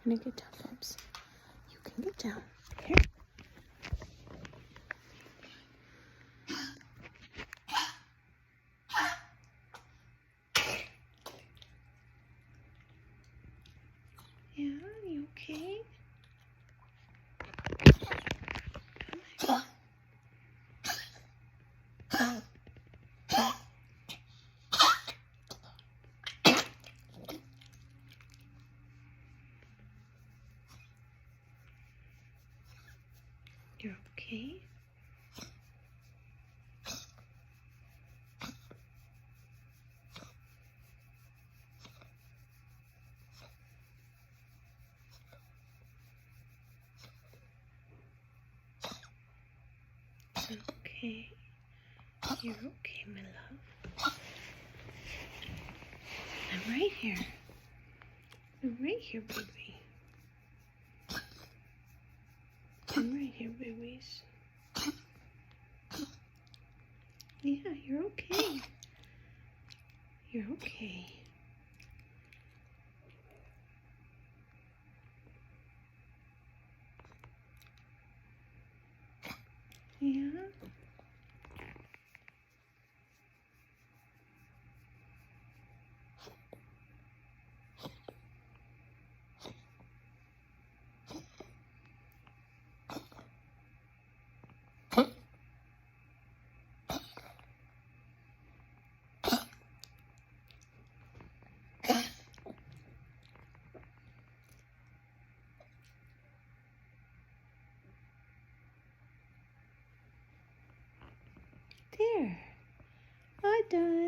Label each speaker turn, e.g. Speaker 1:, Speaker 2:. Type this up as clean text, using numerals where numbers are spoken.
Speaker 1: gonna get down, Bubs. You can get down. Here. Yeah, you okay? You're okay? Okay. You're okay, my love. I'm right here. I'm right here, baby. I'm right here, babies. Yeah, you're okay. You're okay. Yeah? There. All done.